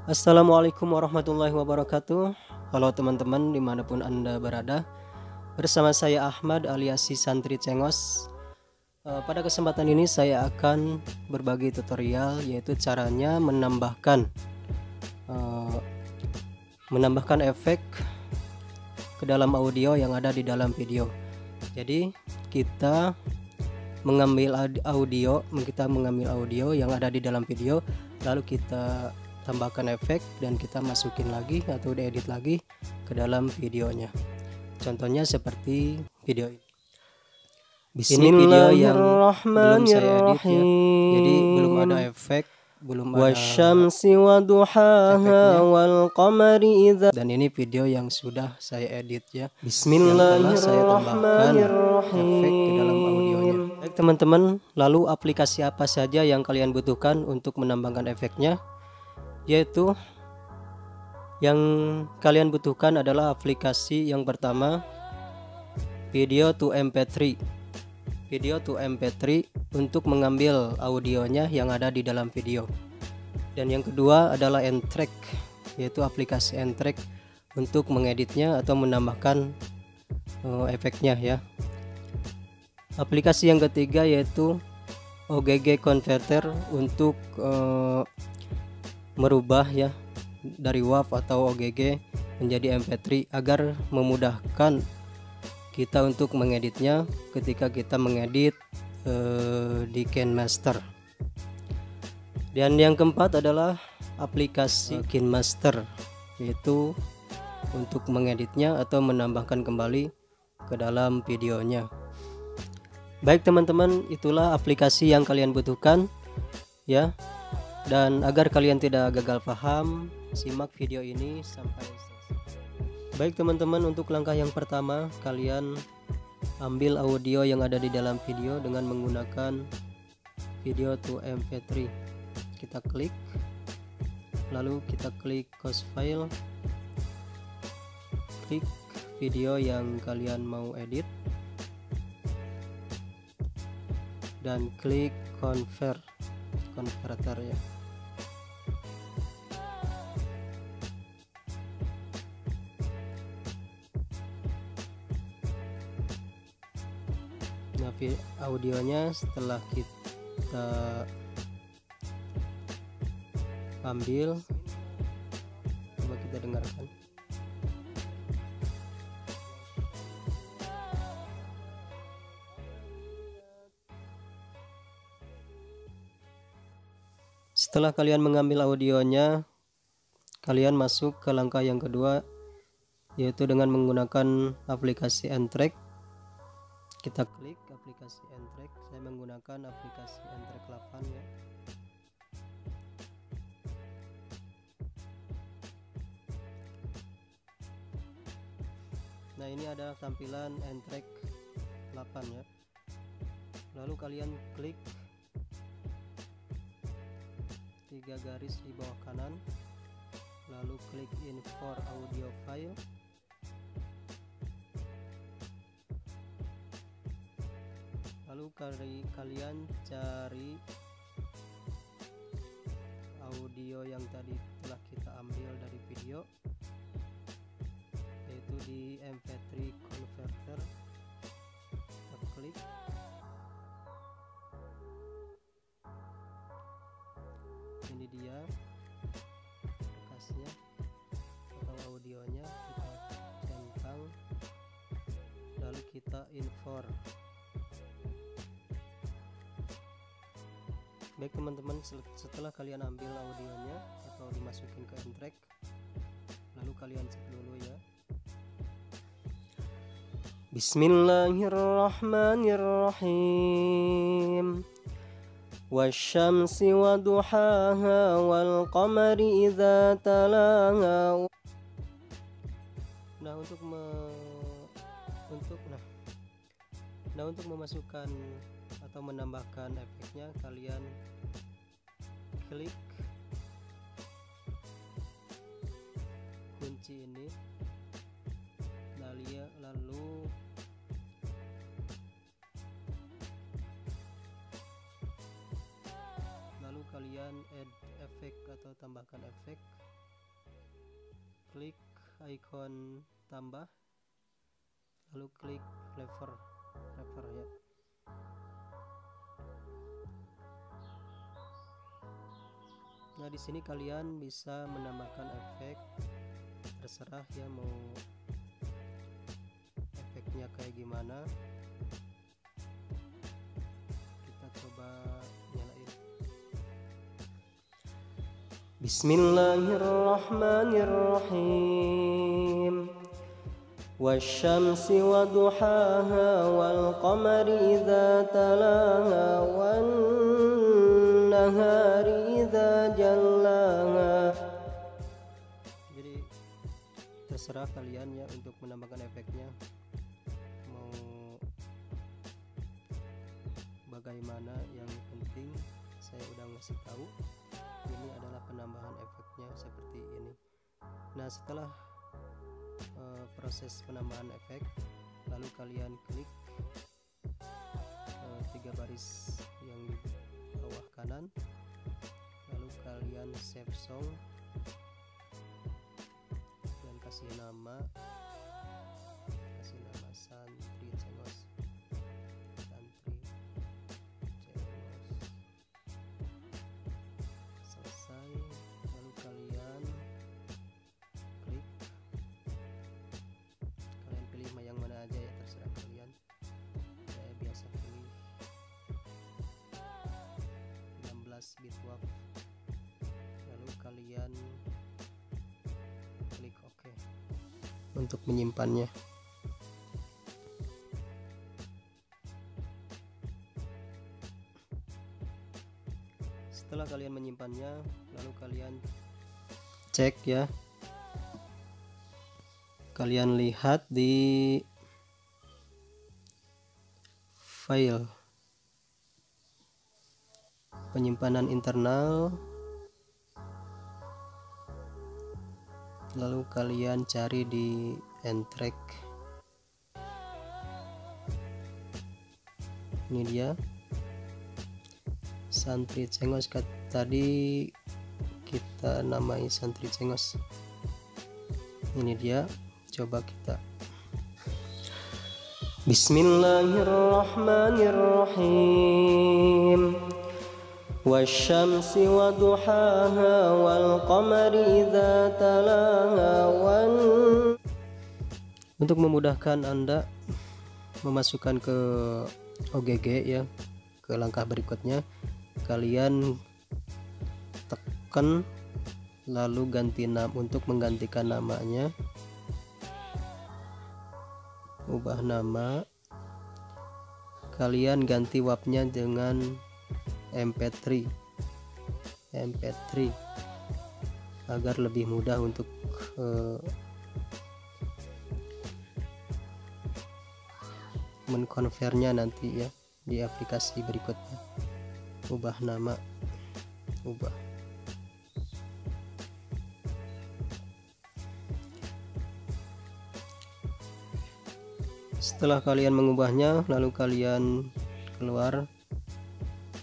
Assalamualaikum warahmatullahi wabarakatuh. Halo teman-teman dimanapun Anda berada. Bersama saya Ahmad alias si Santri Cengos. Pada kesempatan ini saya akan berbagi tutorial, yaitu caranya menambahkan efek ke dalam audio yang ada di dalam video. Jadi kita mengambil audio yang ada di dalam video, lalu kita tambahkan efek dan kita masukin lagi atau diedit lagi ke dalam videonya. Contohnya seperti video ini. Ini video yang belum saya edit ya, jadi belum ada efek, belum ada efeknya. Dan ini video yang sudah saya edit ya, yang telah saya tambahkan efek ke dalam audionya. Baik teman-teman, lalu aplikasi apa saja yang kalian butuhkan untuk menambahkan efeknya? Yaitu yang kalian butuhkan adalah aplikasi yang pertama, Video to MP3 untuk mengambil audionya yang ada di dalam video. Dan yang kedua adalah N-Track, yaitu aplikasi N-Track untuk mengeditnya atau menambahkan efeknya ya. Aplikasi yang ketiga yaitu OGG Converter untuk merubah ya dari WAV atau OGG menjadi MP3 agar memudahkan kita untuk mengeditnya ketika kita mengedit di KineMaster. Dan yang keempat adalah aplikasi KineMaster, yaitu untuk mengeditnya atau menambahkan kembali ke dalam videonya. Baik teman-teman, itulah aplikasi yang kalian butuhkan ya. Dan agar kalian tidak gagal paham, simak video ini sampai selesai. Baik teman-teman, untuk langkah yang pertama, kalian ambil audio yang ada di dalam video dengan menggunakan Video to MP3. Kita klik, lalu kita klik Cause File, klik video yang kalian mau edit, dan klik Converter ya. Nah, audionya setelah kita ambil, coba kita dengarkan. Setelah kalian mengambil audionya, kalian masuk ke langkah yang kedua, yaitu dengan menggunakan aplikasi N-Track. Kita klik aplikasi N-Track. Saya menggunakan aplikasi N-Track 8 ya. Nah, ini ada tampilan N-Track 8 ya. Lalu kalian klik 3 garis di bawah kanan, lalu klik Import Audio File. Lalu kalian cari audio yang tadi telah kita ambil dari video, yaitu di MP3 Converter. Kita klik, ini dia bekasnya atau audionya. Kita centang, lalu kita import. Baik teman-teman, setelah kalian ambil audionya atau dimasukin ke N-Track, lalu kalian cek dulu ya. Bismillahirrahmanirrahim. Wasyamsi wa duhaha wal qamari idza talaha. Nah, untuk memasukkan atau menambahkan efeknya, kalian klik kunci ini, lalu kalian add efek atau tambahkan efek. klik icon tambah, lalu klik lever ya. Nah, di sini kalian bisa menambahkan efek, terserah ya mau efeknya kayak gimana. Kita coba nyalain. Bismillahirrahmanirrahim. Wasyamsi waduhaha wal qamari idza talaha wan nahari idza jallaha. Jadi terserah kalian ya untuk menambahkan efeknya mau bagaimana, yang penting saya udah ngasih tahu ini adalah penambahan efeknya seperti ini. Nah, setelah proses penambahan efek, lalu kalian klik 3 baris yang di bawah kanan, lalu kalian save song dan kasih nama Santri Cengos. Selesai, lalu kalian pilih yang mana aja ya, terserah kalian. Saya biasa pilih 16 bit WAV, lalu kalian klik OK untuk menyimpannya. Setelah kalian menyimpannya, lalu kalian cek ya, kalian lihat di file penyimpanan internal, lalu kalian cari di N-Track. Ini dia Santri Cengos, tadi kita namai Santri Cengos. Ini dia, coba kita. Bismillahirrahmanirrahim. Wasyamsi waduhaha wal qamari idza talaha wan. Untuk memudahkan Anda memasukkan ke OGG ya, ke langkah berikutnya, kalian tekan lalu ganti nama. Untuk menggantikan namanya, ubah nama, kalian ganti WAV-nya dengan MP3 agar lebih mudah untuk menkonvernya nanti ya di aplikasi berikutnya. Ubah nama, ubah. Setelah kalian mengubahnya, lalu kalian keluar,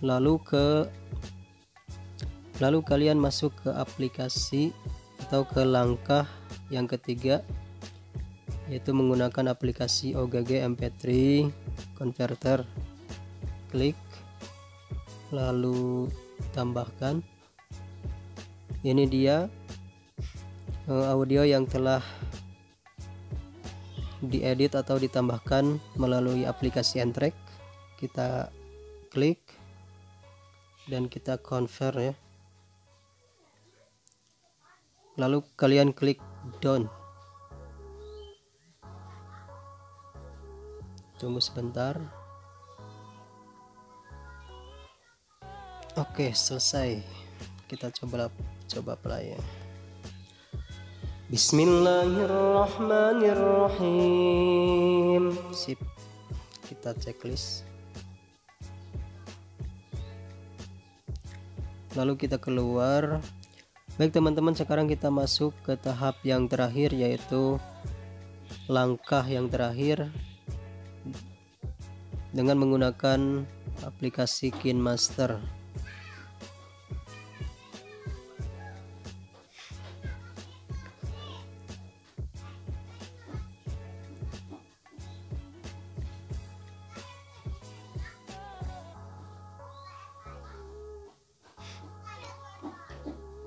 lalu kalian masuk ke aplikasi atau ke langkah yang ketiga, yaitu menggunakan aplikasi OGG MP3 Converter. Klik, lalu tambahkan. Ini dia audio yang telah diedit atau ditambahkan melalui aplikasi N-Track. Kita klik dan kita convert ya. Lalu kalian klik down. Tunggu sebentar. Oke, selesai. Kita coba play ya. Bismillahirrahmanirrahim. Sip. Kita checklist. Lalu kita keluar. Baik teman-teman, sekarang kita masuk ke tahap yang terakhir, yaitu langkah yang terakhir dengan menggunakan aplikasi KineMaster.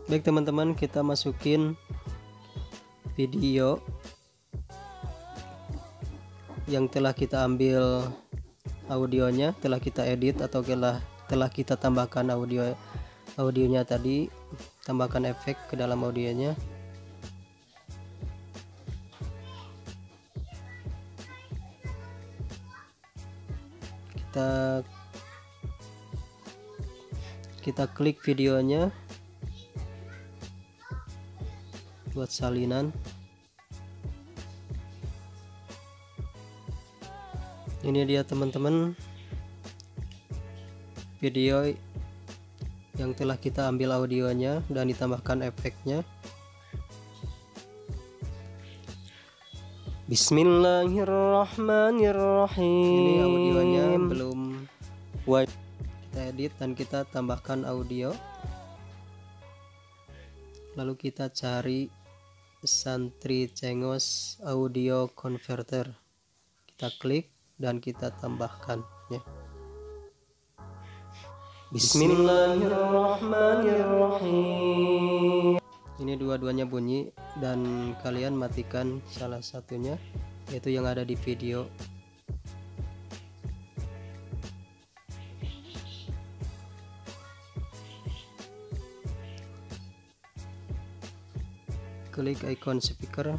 Baik teman-teman, kita masukin video yang telah kita ambil audionya, telah kita edit atau telah kita tambahkan audionya tadi, tambahkan efek ke dalam audionya. Kita klik videonya buat salinan. Ini dia teman-teman, video yang telah kita ambil audionya dan ditambahkan efeknya. Bismillahirrahmanirrahim. Ini audionya belum kita edit dan kita tambahkan audio. Lalu kita cari Santri Cengos Audio Converter, kita klik dan kita tambahkan ya. Bismillahirrahmanirrahim. Ini dua-duanya bunyi dan kalian matikan salah satunya, yaitu yang ada di video. Klik icon speaker,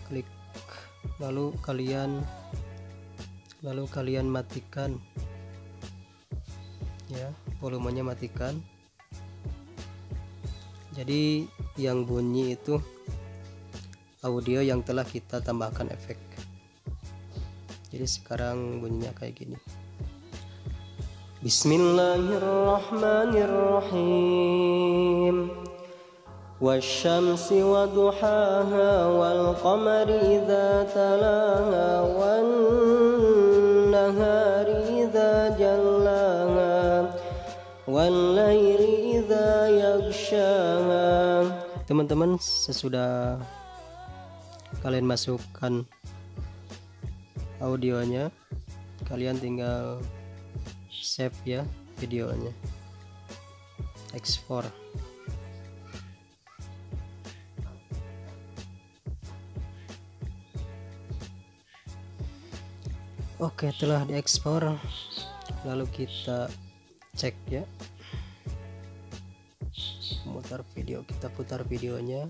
klik, lalu kalian matikan ya, volumenya matikan. Jadi yang bunyi itu audio yang telah kita tambahkan efek. Jadi sekarang bunyinya kayak gini. Bismillahirrahmanirrahim. Wasyamsi waduhaha wal qamari idza talaha wan nahari idza jallaha wal laili idza yaghshaha. Teman-teman, sesudah kalian masukkan audionya, kalian tinggal save ya videonya, export. Oke, telah diekspor, lalu kita cek ya, kita putar videonya.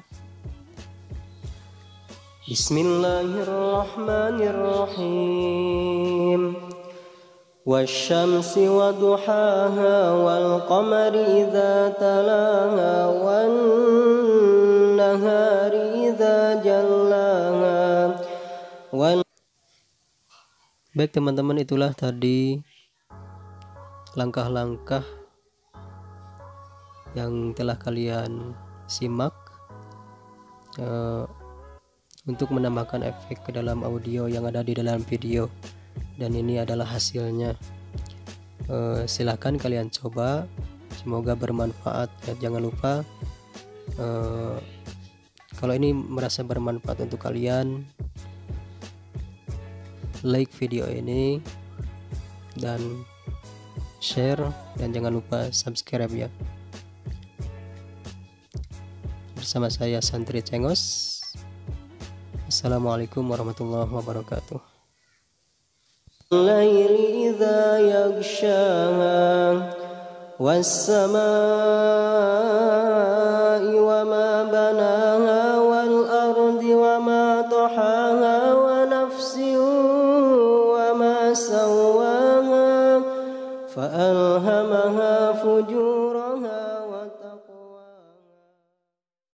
Bismillahirrahmanirrahim. Wasyamsi waduhaha wal qamari idza talaha wan nahari idza jallaha wan. Baik teman-teman, itulah tadi langkah-langkah yang telah kalian simak untuk menambahkan efek ke dalam audio yang ada di dalam video, dan ini adalah hasilnya. Silahkan kalian coba, semoga bermanfaat ya. Jangan lupa kalau ini merasa bermanfaat untuk kalian, like video ini dan share, dan jangan lupa subscribe ya. Bersama saya Santri Cengos. Assalamualaikum warahmatullahi wabarakatuh. Laili idza yaghshaha was-samaa'i wa ma banaha wal ardi wa ma tahaha wa nafsin wa ma sawwaha fa alhamaha fujuraha